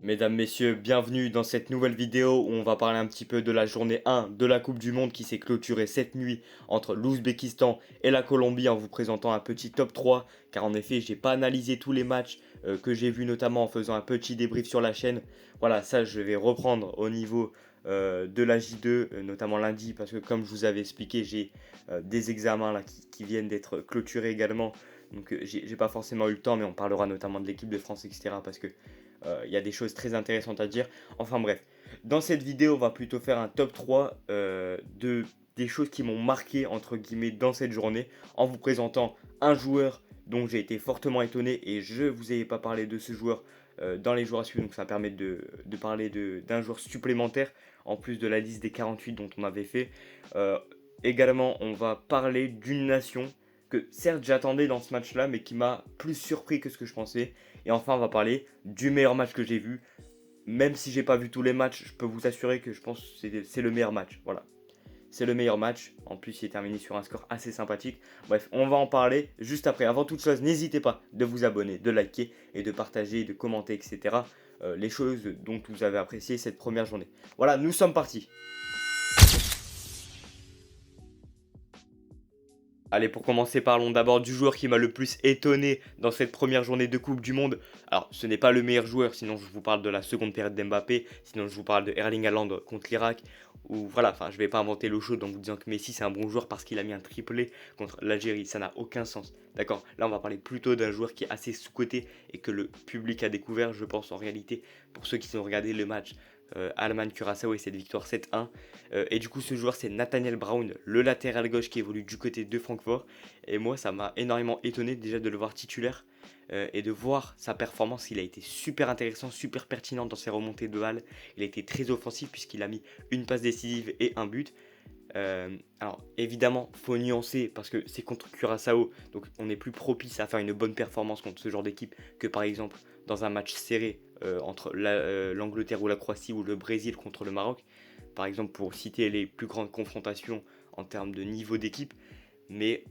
Mesdames, Messieurs, bienvenue dans cette nouvelle vidéo où on va parler un petit peu de la journée 1 de la Coupe du Monde qui s'est clôturée cette nuit entre l'Ouzbékistan et la Colombie en vous présentant un petit top 3 car en effet j'ai pas analysé tous les matchs que j'ai vus notamment en faisant un petit débrief sur la chaîne. Voilà, ça je vais reprendre au niveau de la J2 notamment lundi parce que comme je vous avais expliqué j'ai des examens là qui viennent d'être clôturés également. Donc j'ai pas forcément eu le temps mais on parlera notamment de l'équipe de France etc. parce que il y a des choses très intéressantes à dire. Enfin bref, dans cette vidéo, on va plutôt faire un top 3 des choses qui m'ont marqué, entre guillemets, dans cette journée, en vous présentant un joueur dont j'ai été fortement étonné et je ne vous avais pas parlé de ce joueur dans les jours à suivre, donc ça permet de parler d'un joueur supplémentaire, en plus de la liste des 48 dont on avait fait. Euh, Également, on va parler d'une nation que certes j'attendais dans ce match-là, mais qui m'a plus surpris que ce que je pensais. Et enfin, on va parler du meilleur match que j'ai vu. Même si j'ai pas vu tous les matchs, je peux vous assurer que je pense que c'est le meilleur match. Voilà. C'est le meilleur match. En plus, il est terminé sur un score assez sympathique. Bref, on va en parler juste après. Avant toute chose, n'hésitez pas de vous abonner, de liker et de partager, de commenter, etc. Les choses dont vous avez apprécié cette première journée. Voilà, nous sommes partis. Allez, pour commencer, parlons d'abord du joueur qui m'a le plus étonné dans cette première journée de Coupe du Monde. Alors, ce n'est pas le meilleur joueur, sinon je vous parle de la seconde période d'Mbappé, sinon je vous parle de Erling Haaland contre l'Irak, ou voilà, enfin, je vais pas inventer l'eau chaude en vous disant que Messi c'est un bon joueur parce qu'il a mis un triplé contre l'Algérie, ça n'a aucun sens. D'accord, là on va parler plutôt d'un joueur qui est assez sous-coté et que le public a découvert, je pense en réalité, pour ceux qui ont regardé le match Allemagne-Curaçao et cette victoire 7-1. Et du coup, ce joueur, c'est Nathaniel Brown, le latéral gauche qui évolue du côté de Francfort. Et moi, ça m'a énormément étonné déjà de le voir titulaire et de voir sa performance. Il a été super intéressant, super pertinent dans ses remontées de balles. Il a été très offensif puisqu'il a mis une passe décisive et un but. Alors évidemment, faut nuancer parce que c'est contre Curaçao, donc on est plus propice à faire une bonne performance contre ce genre d'équipe que par exemple dans un match serré entre l'Angleterre ou la Croatie ou le Brésil contre le Maroc, par exemple pour citer les plus grandes confrontations en termes de niveau d'équipe. Mais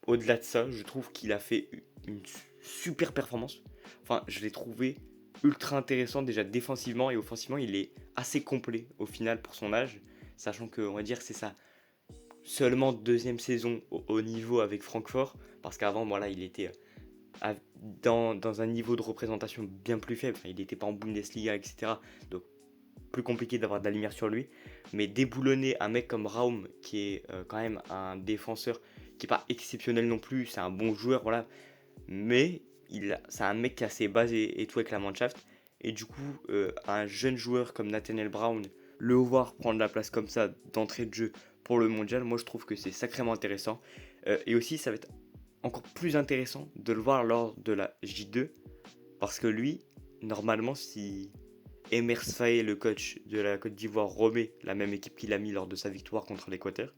au-delà de ça, je trouve qu'il a fait une super performance. Enfin, je l'ai trouvé ultra intéressant déjà défensivement et offensivement, il est assez complet au final pour son âge, sachant que on va dire c'est ça seulement deuxième saison au niveau avec Francfort, parce qu'avant, voilà, il était dans un niveau de représentation bien plus faible. Enfin, il n'était pas en Bundesliga, etc. Donc, plus compliqué d'avoir de la lumière sur lui. Mais déboulonner un mec comme Raum, qui est quand même un défenseur qui n'est pas exceptionnel non plus, c'est un bon joueur, voilà. Mais c'est un mec qui a ses bases et tout avec la Mannschaft. Et du coup, un jeune joueur comme Nathaniel Brown, le voir prendre la place comme ça d'entrée de jeu pour le mondial, moi je trouve que c'est sacrément intéressant. Et aussi, ça va être encore plus intéressant de le voir lors de la J2, parce que lui, normalement, si Emers Faé, le coach de la Côte d'Ivoire, remet la même équipe qu'il a mis lors de sa victoire contre l'Équateur,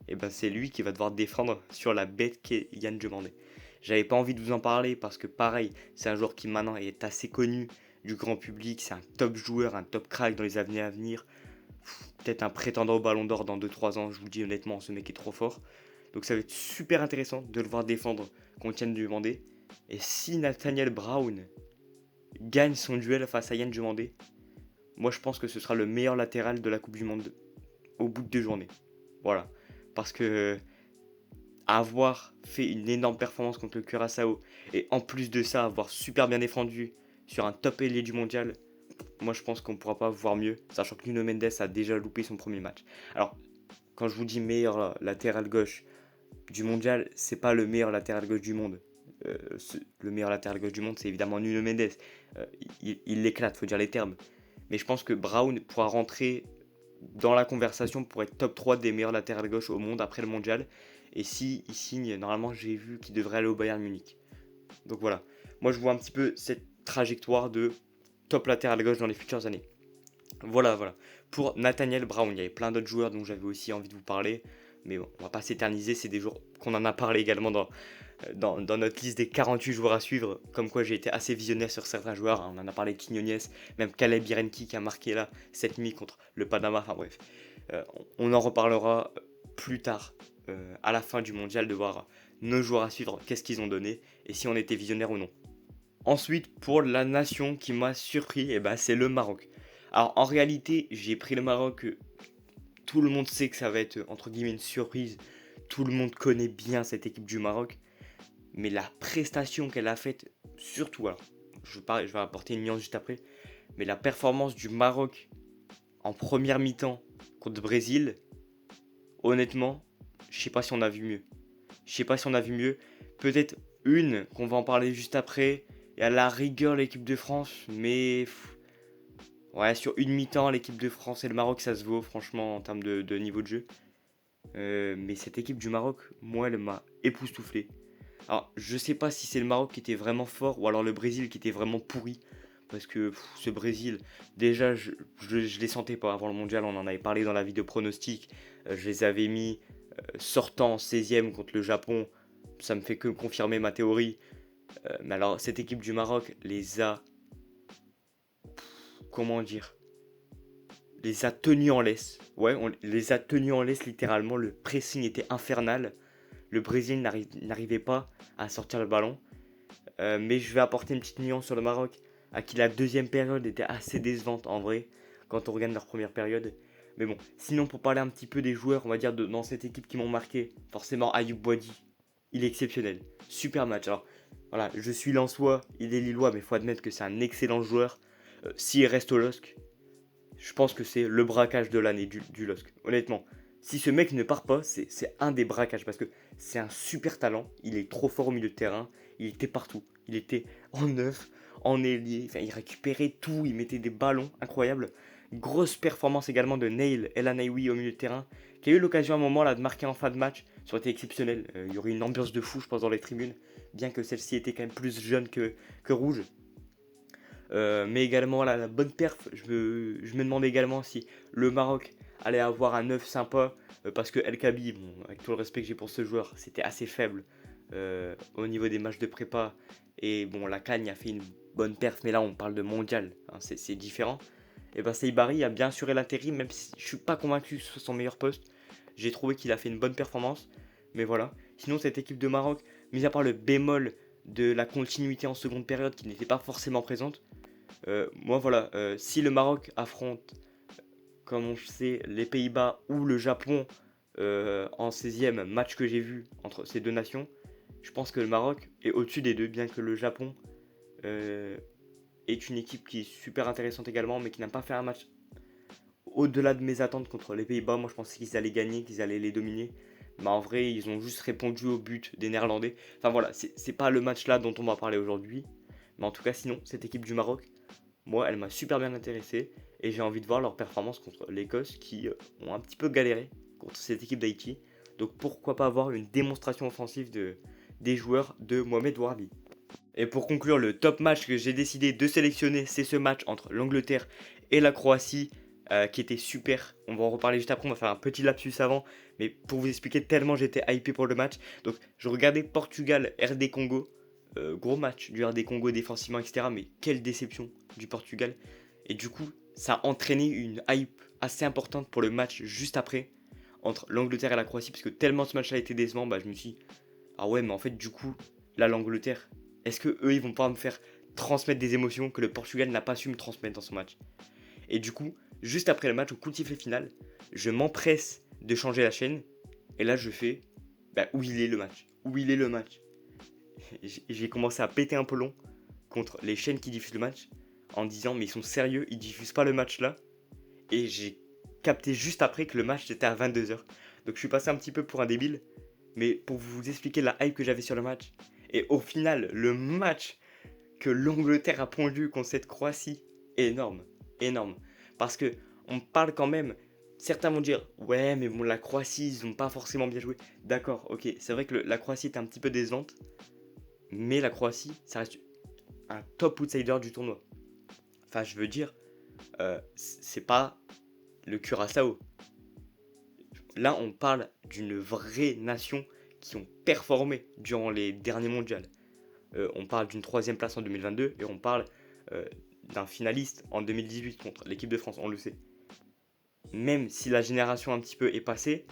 et ben c'est lui qui va devoir défendre sur la bête qu'est Yann Diomandé. J'avais pas envie de vous en parler parce que pareil, c'est un joueur qui maintenant est assez connu du grand public, c'est un top joueur, un top crack dans les années à venir. Peut-être un prétendant au ballon d'or dans 2-3 ans, je vous le dis honnêtement, ce mec est trop fort. Donc ça va être super intéressant de le voir défendre contre Yann Diomandé. Et si Nathaniel Brown gagne son duel face à Yann Diomandé, moi je pense que ce sera le meilleur latéral de la Coupe du Monde au bout de 2 journées. Voilà. Parce que avoir fait une énorme performance contre le Curaçao et en plus de ça avoir super bien défendu sur un top ailier du mondial, moi je pense qu'on ne pourra pas voir mieux, sachant que Nuno Mendes a déjà loupé son premier match. Alors quand je vous dis meilleur latéral gauche du mondial, c'est pas le meilleur latéral gauche du monde. Le meilleur latéral gauche du monde, c'est évidemment Nuno Mendes. Il l'éclate, faut dire les termes. Mais je pense que Brown pourra rentrer dans la conversation pour être top 3 des meilleurs latérales gauche au monde après le mondial. Et si il signe, normalement j'ai vu qu'il devrait aller au Bayern Munich. Donc voilà, moi je vois un petit peu cette trajectoire de top latéral gauche dans les futures années. Voilà. Pour Nathaniel Brown, il y avait plein d'autres joueurs dont j'avais aussi envie de vous parler. Mais bon, on va pas s'éterniser, c'est des joueurs qu'on en a parlé également dans notre liste des 48 joueurs à suivre. Comme quoi j'ai été assez visionnaire sur certains joueurs, hein. On en a parlé de Quignonez, même Caleb Birenki qui a marqué là cette nuit contre le Panama. Enfin bref, on en reparlera plus tard, à la fin du mondial, de voir nos joueurs à suivre, qu'est-ce qu'ils ont donné, et si on était visionnaire ou non. Ensuite, pour la nation qui m'a surpris, c'est le Maroc. Alors en réalité, j'ai pris le Maroc, tout le monde sait que ça va être entre guillemets une surprise. Tout le monde connaît bien cette équipe du Maroc. Mais la prestation qu'elle a faite, surtout, alors je vais apporter une nuance juste après, mais la performance du Maroc en première mi-temps contre le Brésil, honnêtement, je sais pas si on a vu mieux. Je sais pas si on a vu mieux. Peut-être une qu'on va en parler juste après. Et à la rigueur l'équipe de France, mais ouais, sur une mi-temps, l'équipe de France et le Maroc, ça se vaut franchement en termes de niveau de jeu. Mais cette équipe du Maroc, moi, elle m'a époustouflé. Alors, je sais pas si c'est le Maroc qui était vraiment fort ou alors le Brésil qui était vraiment pourri. Parce que ce Brésil, déjà, je les sentais pas avant le mondial. On en avait parlé dans la vidéo pronostic. Je les avais mis sortant en 16e contre le Japon. Ça me fait que confirmer ma théorie. Mais alors, cette équipe du Maroc les a. Comment dire, les a tenus en laisse. Ouais, on les a tenus en laisse littéralement. Le pressing était infernal. Le Brésil n'arrivait pas à sortir le ballon. Mais je vais apporter une petite nuance sur le Maroc, à qui la deuxième période était assez décevante en vrai, quand on regarde leur première période. Mais bon, sinon pour parler un petit peu des joueurs, on va dire dans cette équipe qui m'ont marqué, forcément Ayoub Boadi, il est exceptionnel. Super match. Alors voilà, je suis Lensois, il est Lillois, mais il faut admettre que c'est un excellent joueur. S'il reste au LOSC, je pense que c'est le braquage de l'année du LOSC. Honnêtement, si ce mec ne part pas, c'est un des braquages parce que c'est un super talent. Il est trop fort au milieu de terrain. Il était partout. Il était en neuf, en ailier. Enfin, il récupérait tout. Il mettait des ballons incroyables. Grosse performance également de Nail El Anaïwi au milieu de terrain, qui a eu l'occasion à un moment là de marquer en fin de match. Ça aurait été exceptionnel. Il y aurait une ambiance de fou, je pense, dans les tribunes. Bien que celle-ci était quand même plus jeune que rouge. Mais également la bonne perf, je me demandais également si le Maroc allait avoir un 9 sympa, parce que El Kabi, bon, avec tout le respect que j'ai pour ce joueur, c'était assez faible au niveau des matchs de prépa. Et bon, la Cagne a fait une bonne perf, mais là on parle de mondial, hein, c'est différent. Et ben Saïbari a bien assuré l'intérim, même si je suis pas convaincu que ce soit son meilleur poste. J'ai trouvé qu'il a fait une bonne performance, mais voilà. Sinon, cette équipe de Maroc, mis à part le bémol de la continuité en seconde période qui n'était pas forcément présente, moi voilà, si le Maroc affronte, comme on sait, les Pays-Bas ou le Japon en 16e match que j'ai vu entre ces deux nations, je pense que le Maroc est au-dessus des deux, bien que le Japon euh, est une équipe qui est super intéressante également, mais qui n'a pas fait un match au-delà de mes attentes contre les Pays-Bas. Moi je pensais qu'ils allaient gagner, qu'ils allaient les dominer. Mais en vrai, ils ont juste répondu au but des Néerlandais. Enfin voilà, c'est pas le match là dont on va parler aujourd'hui. Mais en tout cas, sinon, cette équipe du Maroc, moi, elle m'a super bien intéressé et j'ai envie de voir leur performance contre l'Écosse qui ont un petit peu galéré contre cette équipe d'Haïti. Donc pourquoi pas avoir une démonstration offensive des joueurs de Mohamed Warbi. Et pour conclure, le top match que j'ai décidé de sélectionner, c'est ce match entre l'Angleterre et la Croatie, qui était super. On va en reparler juste après, on va faire un petit lapsus avant, mais pour vous expliquer tellement j'étais hypé pour le match. Donc je regardais Portugal-RD Congo, gros match du RD Congo défensivement, etc. Mais quelle déception du Portugal. Et du coup, ça a entraîné une hype assez importante pour le match juste après, entre l'Angleterre et la Croatie, parce que tellement ce match a été décevant, je me suis dit, ah ouais, mais en fait, du coup, là, l'Angleterre, est-ce que eux ils vont pas me faire transmettre des émotions que le Portugal n'a pas su me transmettre dans son match? Et du coup, juste après le match, au coup de sifflet final, je m'empresse de changer la chaîne. Et là, je fais où il est le match? Où il est le match? J'ai commencé à péter un peu long contre les chaînes qui diffusent le match en disant mais ils sont sérieux, ils diffusent pas le match là. Et j'ai capté juste après que le match était à 22h. Donc je suis passé un petit peu pour un débile. Mais pour vous expliquer la hype que j'avais sur le match. Et au final, le match que l'Angleterre a pondu contre cette Croatie, énorme, énorme. Parce que on parle quand même, certains vont dire, ouais mais bon la Croatie, ils n'ont pas forcément bien joué. D'accord, ok, c'est vrai que la Croatie est un petit peu décevante. Mais la Croatie, ça reste un top outsider du tournoi. Enfin, je veux dire, c'est pas le Curaçao. Là, on parle d'une vraie nation qui ont performé durant les derniers mondiaux. On parle d'une troisième place en 2022 et on parle d'un finaliste en 2018 contre l'équipe de France, on le sait. Même si la génération un petit peu est passée,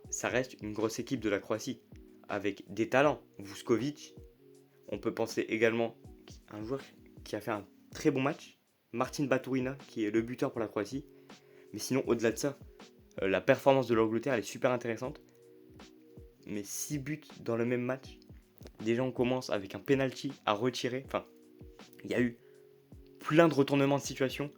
ça reste une grosse équipe de la Croatie avec des talents. Vuskovic, on peut penser également un joueur qui a fait un très bon match, Martin Baturina, qui est le buteur pour la Croatie. Mais sinon, au-delà de ça, la performance de l'Angleterre, elle est super intéressante. Mais 6 buts dans le même match. Déjà, on commence avec un penalty à retirer. Enfin, il y a eu plein de retournements de situation.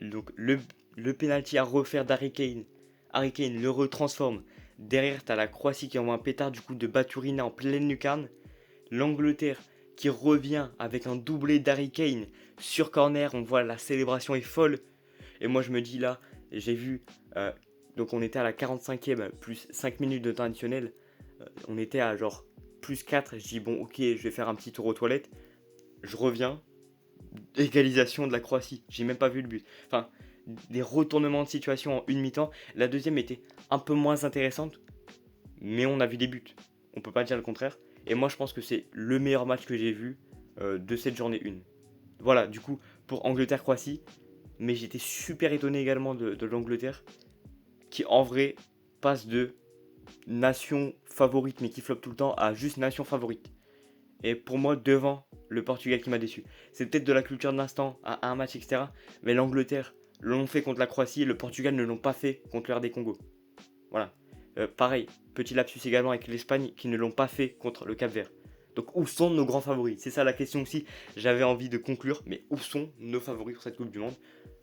Donc, le penalty à refaire d'Harry Kane. Harry Kane le retransforme. Derrière, t'as la Croatie qui envoie un pétard du coup de Baturina en pleine lucarne. L'Angleterre qui revient avec un doublé d'Harry Kane sur corner. On voit la célébration est folle. Et moi, je me dis là, j'ai vu. Donc, on était à la 45e, plus 5 minutes de temps additionnel. On était à genre plus 4. Je dis, bon, ok, je vais faire un petit tour aux toilettes. Je reviens. Égalisation de la Croatie. J'ai même pas vu le but. Enfin, des retournements de situation en une mi-temps. La deuxième était un peu moins intéressante. Mais on a vu des buts. On peut pas dire le contraire. Et moi, je pense que c'est le meilleur match que j'ai vu de cette journée 1. Voilà, du coup, pour Angleterre-Croatie. Mais j'étais super étonné également de l'Angleterre. Qui, en vrai, passe de nation favorite, mais qui floppe tout le temps, à juste nation favorite. Et pour moi, devant le Portugal qui m'a déçu. C'est peut-être de la culture de l'instant, à un match, etc. Mais l'Angleterre l'ont fait contre la Croatie, le Portugal ne l'ont pas fait contre le RD Congo. Voilà. Pareil, petit lapsus également avec l'Espagne qui ne l'ont pas fait contre le Cap-Vert. Donc où sont nos grands favoris? C'est ça la question aussi. J'avais envie de conclure, mais où sont nos favoris pour cette Coupe du Monde?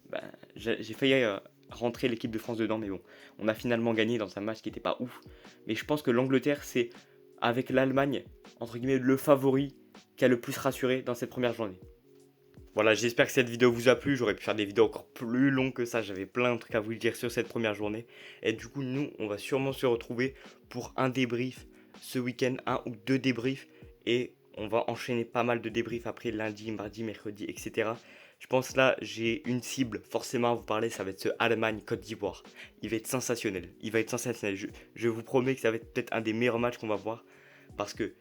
Ben, j'ai failli rentrer l'équipe de France dedans, mais bon, on a finalement gagné dans un match qui n'était pas ouf. Mais je pense que l'Angleterre, c'est avec l'Allemagne, entre guillemets, le favori qui a le plus rassuré dans cette première journée. Voilà, j'espère que cette vidéo vous a plu. J'aurais pu faire des vidéos encore plus longues que ça. J'avais plein de trucs à vous dire sur cette première journée. Et du coup, nous, on va sûrement se retrouver pour un débrief ce week-end, un ou deux débriefs. Et on va enchaîner pas mal de débriefs après lundi, mardi, mercredi, etc. Je pense là, j'ai une cible forcément à vous parler. Ça va être ce Allemagne-Côte d'Ivoire. Il va être sensationnel. Il va être sensationnel. Je vous promets que ça va être peut-être un des meilleurs matchs qu'on va voir. Parce que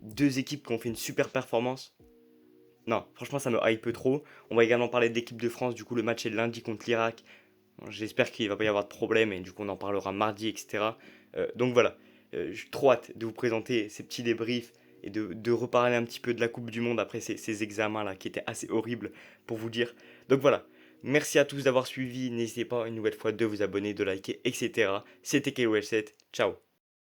deux équipes qui ont fait une super performance. Non, franchement, ça me hype trop. On va également parler de l'équipe de France. Du coup, le match est lundi contre l'Irak. J'espère qu'il ne va pas y avoir de problème et du coup, on en parlera mardi, etc. Donc voilà, j'ai trop hâte de vous présenter ces petits débriefs et de reparler un petit peu de la Coupe du Monde après ces examens-là qui étaient assez horribles pour vous dire. Donc voilà, merci à tous d'avoir suivi. N'hésitez pas une nouvelle fois de vous abonner, de liker, etc. C'était KOL7. Ciao.